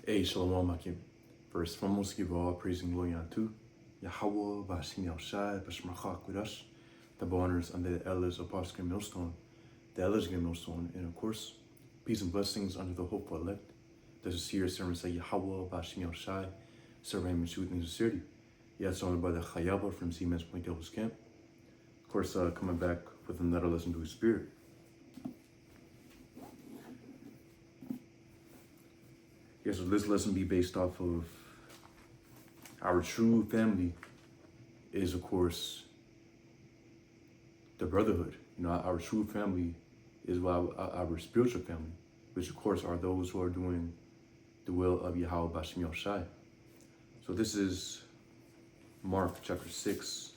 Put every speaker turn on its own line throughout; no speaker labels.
Hey, Shalom Akim. First, foremost, give all praise and glory unto Yahweh, Bashim Yahushai, Bashmachak with us, the boners under the elders of Apostle Millstone, the elders of Millstone, and of course, peace and blessings under the hopeful elect, the sincere servants of Yahweh, Bashim Yahushai, serving in truth and sincerity. Yes, honored by the Chayaba from Siemens Point Devil's Camp. Of course, coming back with another lesson to his spirit. Yes, so this lesson be based off of our true family is, of course, the brotherhood. You know, our true family is our spiritual family, which of course are those who are doing the will of Yahweh Bashim Yahushai. So this is Mark chapter 6.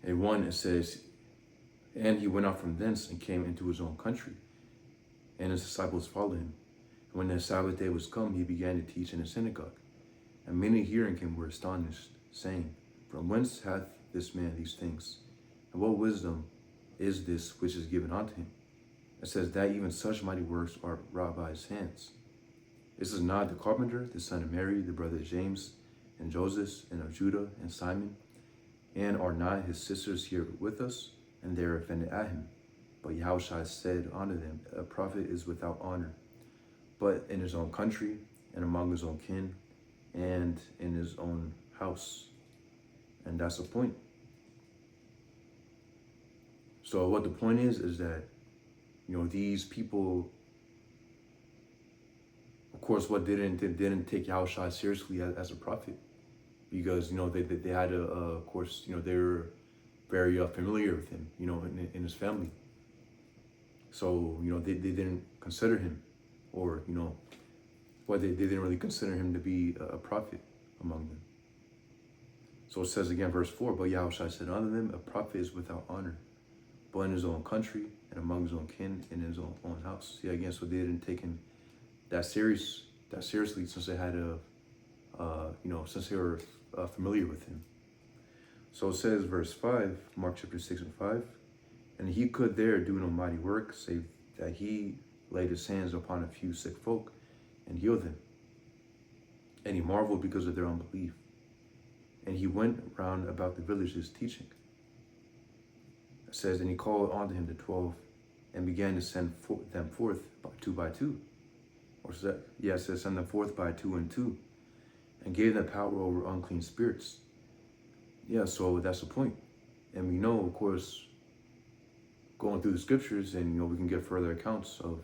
And 1, it says, "And he went out from thence and came into his own country, and his disciples followed him. And when the Sabbath day was come, he began to teach in the synagogue. And many hearing him were astonished, saying, From whence hath this man these things? And what wisdom is this which is given unto him? It says that even such mighty works are wrought by his hands. This is not the carpenter, the son of Mary, the brother of James, and Joseph, and of Judah, and Simon, and are not his sisters here with us? And they are offended at him. But Yahushua said unto them, A prophet is without honor, but in his own country, and among his own kin, and in his own house." And that's the point. So what the point is that, you know, these people, of course, what didn't take Yahushua seriously as a prophet, because, you know, they had a, of course, you know, they were very familiar with him, you know, in his family. So, you know, they didn't consider him, or, you know, well, they didn't really consider him to be a prophet among them. So it says again, verse 4, "But Yahushua said unto them, A prophet is without honor, but in his own country, and among his own kin, and in his own house." See, again, so they didn't take him that seriously, since they had a, you know, since they were familiar with him. So it says, verse 5, Mark chapter 6 and 5, "And he could there do no mighty work, save that he laid his hands upon a few sick folk and healed them. And he marveled because of their unbelief. And he went round about the villages teaching." It says, "And he called unto him the 12 and began to send them forth two by two." Or is that, yeah, it says, "Send them forth by two and two, and gave them power over unclean spirits." Yeah, so that's the point. And we know, of course, going through the scriptures, and, you know, we can get further accounts of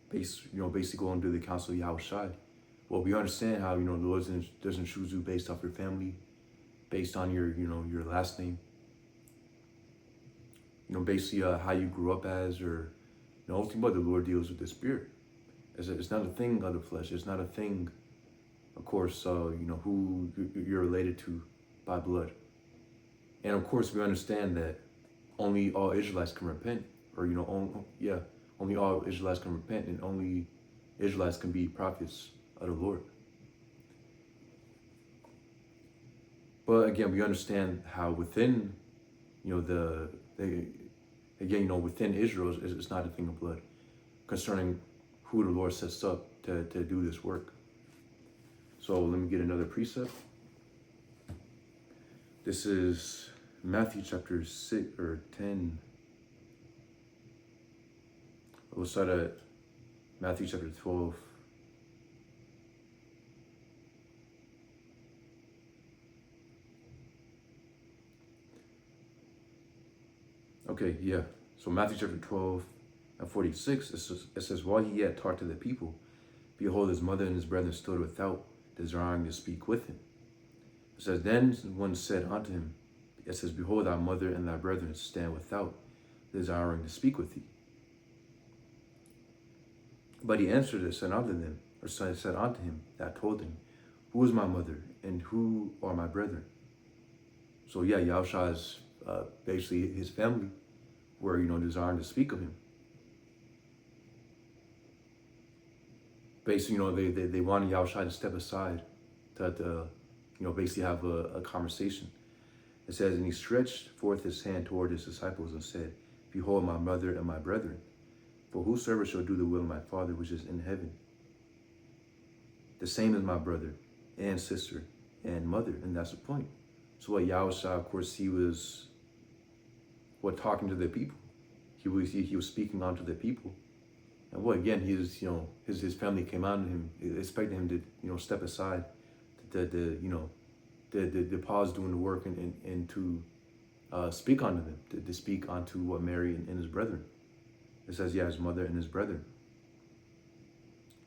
basically going through the counsel of Yahushua. Well, we understand how, you know, the Lord doesn't choose you based off your family, based on your, you know, your last name. You know, basically how you grew up as, or, you know, ultimately the Lord deals with the spirit. It's not a thing of the flesh. It's not a thing, of course, you know, who you're related to by blood. And of course, we understand that only all Israelites can repent, or, you know, only all Israelites can repent, and only Israelites can be prophets of the Lord. But again, we understand how within, you know, again, you know, within Israel, it's not a thing of blood concerning who the Lord sets up to do this work. So let me get another precept. This is Matthew chapter 6 or 10. We'll start at Matthew chapter 12. Okay, yeah. So Matthew chapter 12 and 46, it says, "While he yet talked to the people, behold, his mother and his brethren stood without, desiring to speak with him. It says, Then one said unto him, it says, Behold, thy mother and thy brethren stand without, desiring to speak with thee. But he answered and said unto them, or said unto him, that told him, Who is my mother, and who are my brethren?" So yeah, Yahushua is basically his family were, you know, desiring to speak of him. Basically, you know, they wanted Yahushua to step aside to you know, basically have a conversation. It says, "And he stretched forth his hand toward his disciples and said, behold my mother and my brethren. For whosoever shall do the will of my Father which is in heaven, the same is my brother and sister and mother. And that's the point. So what Yahushua, of course, he was talking to the people. He was speaking onto the people. And again, his family came out to him, expecting him to, step aside, to pause doing the work and to speak unto them, to speak unto what Mary and his brethren. It says, his mother and his brethren.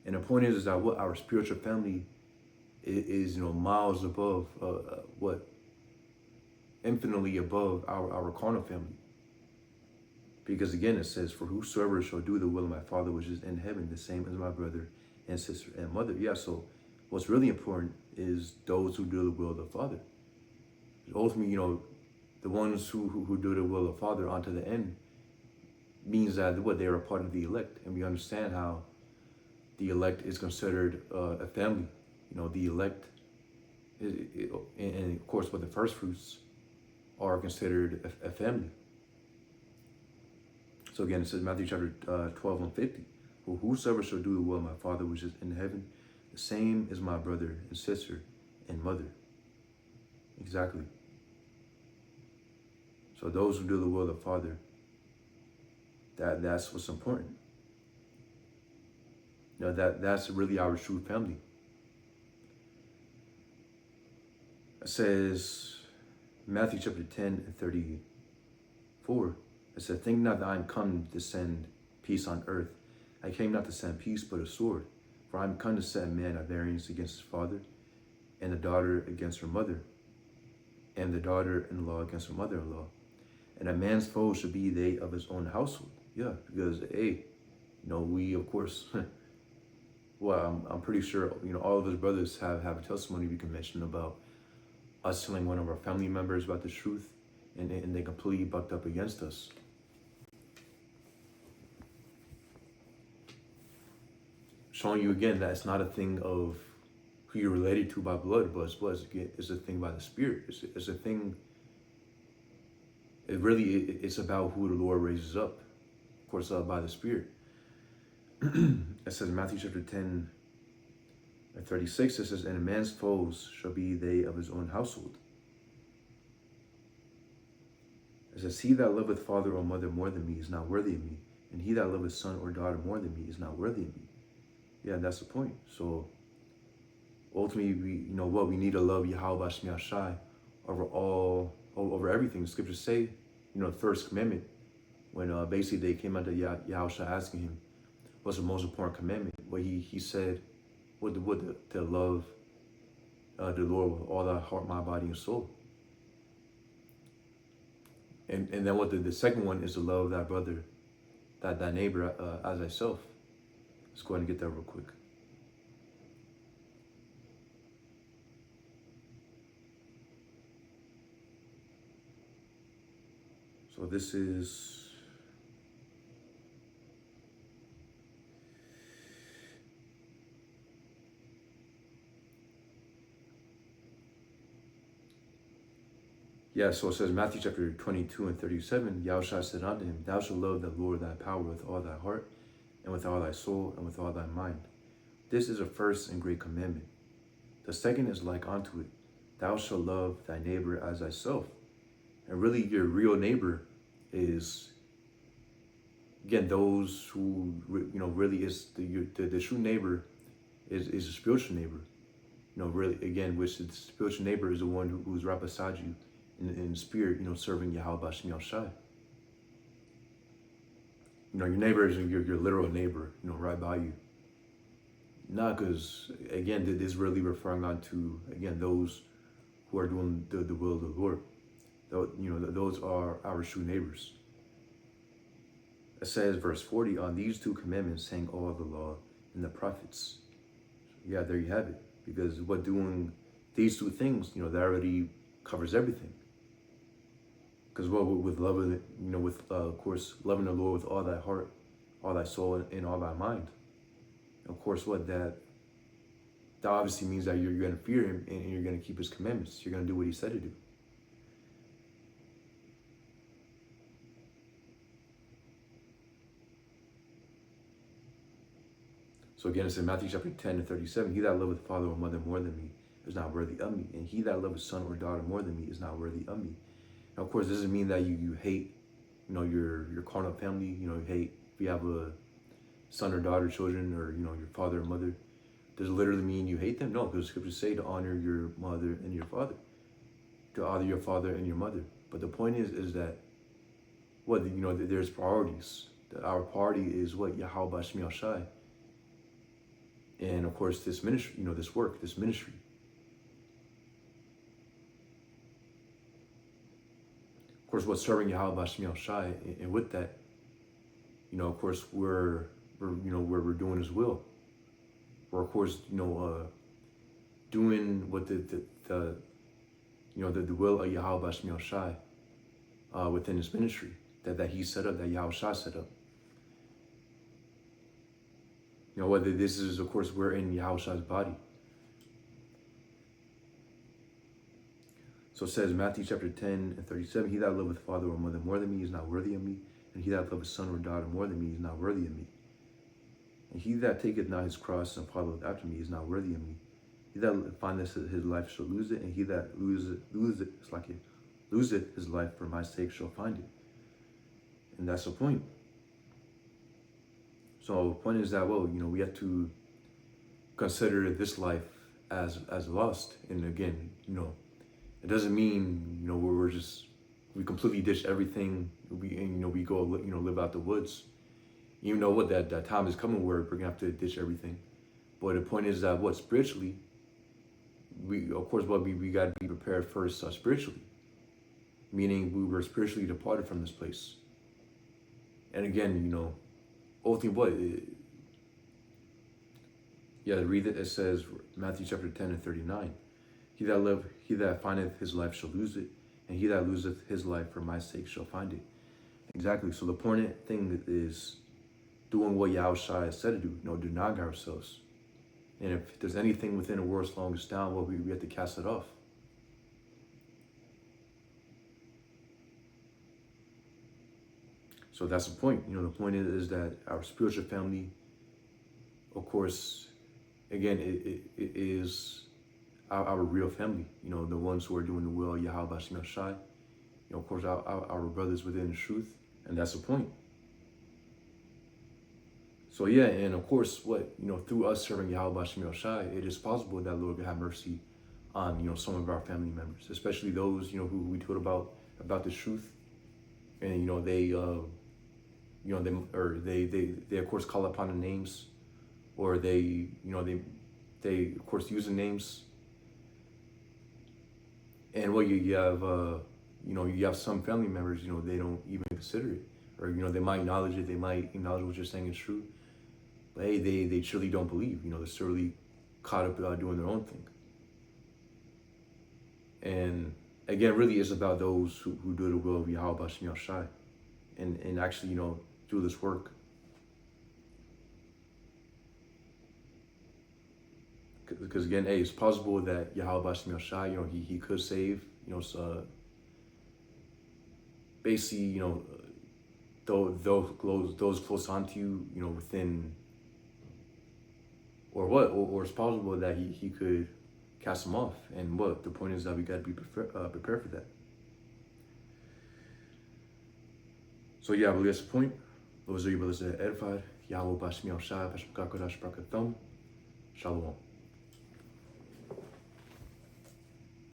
And the point is that what our spiritual family is miles above, infinitely above our carnal family. Because again, it says, for whosoever shall do the will of my Father which is in heaven, the same as my brother and sister and mother. Yeah, so what's really important is those who do the will of the Father. Ultimately, the ones who do the will of the Father unto the end means that they are a part of the elect. And we understand how the elect is considered a family. The elect, and of course, the first fruits are considered a family. So again, it says Matthew chapter 12 and 50. For whosoever shall do the will of my Father which is in heaven, the same is my brother and sister and mother. Exactly. So those who do the will of the Father, that's what's important. That's really our true family. It says Matthew chapter 10 and 34. It said, think not that I am come to send peace on earth. I came not to send peace, but a sword. For I am come to set man at variance against his father, and the daughter against her mother, and the daughter-in-law against her mother-in-law. And a man's foes should be they of his own household. Yeah, because, we, of course, I'm pretty sure, all of his brothers have a testimony we can mention about us telling one of our family members about the truth, and they completely bucked up against us. Showing you again that it's not a thing of who you're related to by blood, but it's a thing by the Spirit. It's a thing. It's about who the Lord raises up, of course, by the Spirit. It says in Matthew chapter 10 and 36, it says, and a man's foes shall be they of his own household. It says, he that loveth father or mother more than me is not worthy of me, and he that loveth son or daughter more than me is not worthy of me. Yeah, that's the point. So ultimately, we need to love Yahweh Shemi Shai over everything. The scriptures say, the first commandment, when basically they came out to Yahushua asking him, what's the most important commandment? Well, he said, to love the Lord with all thy heart, mind, body, and soul. And then the second one is to love thy brother, thy neighbor as thyself. Let's go ahead and get that real quick. So this is so it says Matthew chapter 22 and 37, Yahushua said unto him, thou shalt love the Lord thy power with all thy heart, and with all thy soul, and with all thy mind. This is a first and great commandment. The second is like unto it, thou shalt love thy neighbor as thyself. And really, your real neighbor is, again, those who, really is the true neighbor is a spiritual neighbor. Really, again, which the spiritual neighbor is the one who's right beside you in spirit, serving Yahweh Shemi Shai. Your neighbor is your literal neighbor, right by you. Not because, again, this is really referring on to, again, those who are doing the will of the Lord. Those are our true neighbors. It says, verse 40, on these two commandments hang all the law and the prophets. Yeah, there you have it. Because doing these two things, that already covers everything. Because with loving, of course, loving the Lord with all thy heart, all thy soul, and all thy mind. Of course, that obviously means that you're going to fear him and you're going to keep his commandments. You're going to do what he said to do. So again, it's in Matthew chapter 10 and 37. He that loveth father or mother more than me is not worthy of me. And he that loveth son or daughter more than me is not worthy of me. Now, of course, this doesn't mean that you hate, your carnal family. You hate if you have a son or daughter, children, or, your father or mother. Does it literally mean you hate them? No, because the scriptures say to honor your mother and your father. To honor your father and your mother. But the point is that, there's priorities. That our priority is what? Yahweh Shmi Shai. And of course, this ministry, this work, this ministry. Of course, what's serving Yahweh Shmi Shai, and with that, of course, we're doing His will. Or of course, doing what the will of Yahweh Shmi Shai within His ministry that He set up, that Yahweh Shai set up. Whether this is, of course, we're in Yahweh Shai's body. So it says, Matthew chapter 10 and 37, he that loveth father or mother more than me is not worthy of me, and he that loveth son or daughter more than me is not worthy of me. And he that taketh not his cross and followeth after me is not worthy of me. He that findeth his life shall lose it, and he that loseth his life for my sake shall find it. And that's the point. So the point is that, we have to consider this life as lost. And again, it doesn't mean, we completely ditch everything. We go, live out the woods. Even though that time is coming where we're gonna have to ditch everything. But the point is that spiritually, we gotta be prepared first spiritually. Meaning we were spiritually departed from this place. And again, ultimately read it. It says, Matthew chapter 10 and 39. He that findeth his life shall lose it, and he that loseth his life for my sake shall find it. Exactly. So the important thing is doing what Yahweh Shai has said to do, denying ourselves. And if there's anything within the world slowing us down, we have to cast it off. So that's the point. The point is that our spiritual family, of course, again, it is our real family. The ones who are doing the will of Yahweh Shai Shai. Of course, our brothers within the truth, and that's the point. So and of course, through us serving Yahweh Shai Shai, it is possible that Lord could have mercy on some of our family members, especially those who we told about the truth, and they they of course call upon the names, or they of course use the names, and you have some family members they don't even consider it, or they might acknowledge it, they might acknowledge what you're saying is true, but hey, they truly don't believe, they're surely caught up doing their own thing. And again, really it's about those who do the will of Yahweh Shai Shai, and actually do this work. Because again, it's possible that Yahweh Shai Shai, he could save, basically, those close onto you, within, or it's possible that he could cast them off. And the point is that we got to be prepared for that. So I believe that's the point. Those are your brothers that edified. Yahweh Bashmi Al Shai, Bashmi Kakodash Brakathum. Shalom.